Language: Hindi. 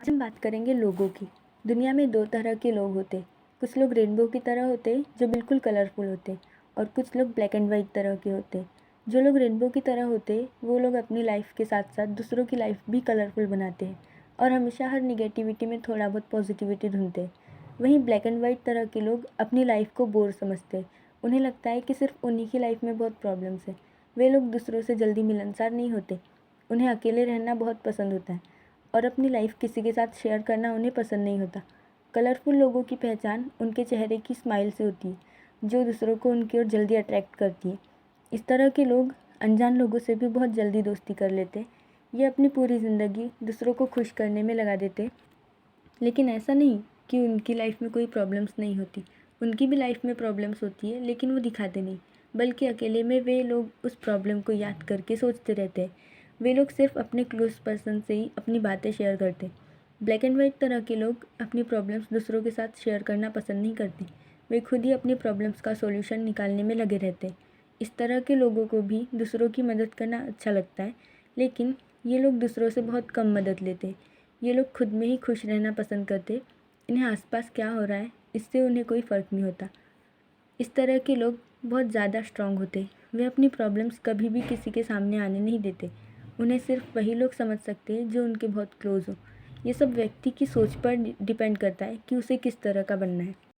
आज हम बात करेंगे लोगों की। दुनिया में दो तरह के लोग होते। कुछ लोग रेनबो की तरह होते जो बिल्कुल कलरफुल होते, और कुछ लोग ब्लैक एंड वाइट तरह के होते। जो लोग रेनबो की तरह होते वो लोग अपनी लाइफ के साथ साथ दूसरों की लाइफ भी कलरफुल बनाते हैं और हमेशा हर निगेटिविटी में थोड़ा बहुत पॉजिटिविटी ढूंढते हैं। वहीं ब्लैक एंड वाइट तरह के लोग अपनी लाइफ को बोर समझते हैं। उन्हें लगता है कि सिर्फ उन्हीं की लाइफ में बहुत प्रॉब्लम्स है। वे लोग दूसरों से जल्दी मिलनसार नहीं होते। उन्हें अकेले रहना बहुत पसंद होता है और अपनी लाइफ किसी के साथ शेयर करना उन्हें पसंद नहीं होता। कलरफुल लोगों की पहचान उनके चेहरे की स्माइल से होती है, जो दूसरों को उनकी ओर जल्दी अट्रैक्ट करती है। इस तरह के लोग अनजान लोगों से भी बहुत जल्दी दोस्ती कर लेते। ये अपनी पूरी ज़िंदगी दूसरों को खुश करने में लगा देते, लेकिन ऐसा नहीं कि उनकी लाइफ में कोई प्रॉब्लम्स नहीं होती। उनकी भी लाइफ में प्रॉब्लम्स होती है, लेकिन वो दिखाते नहीं, बल्कि अकेले में वे लोग उस प्रॉब्लम को याद करके सोचते रहते हैं। वे लोग सिर्फ अपने क्लोज पर्सन से ही अपनी बातें शेयर करते हैं। ब्लैक एंड वाइट तरह के लोग अपनी प्रॉब्लम्स दूसरों के साथ शेयर करना पसंद नहीं करते। वे खुद ही अपनी प्रॉब्लम्स का सॉल्यूशन निकालने में लगे रहते हैं। इस तरह के लोगों को भी दूसरों की मदद करना अच्छा लगता है, लेकिन ये लोग दूसरों से बहुत कम मदद लेते हैं। ये लोग खुद में ही खुश रहना पसंद करते। इन्हें आसपास क्या हो रहा है इससे उन्हें कोई फ़र्क नहीं होता। इस तरह के लोग बहुत ज़्यादा स्ट्रांग होते। वे अपनी प्रॉब्लम्स कभी भी किसी के सामने आने नहीं देते। उन्हें सिर्फ वही लोग समझ सकते हैं जो उनके बहुत क्लोज हो। ये सब व्यक्ति की सोच पर डिपेंड करता है कि उसे किस तरह का बनना है।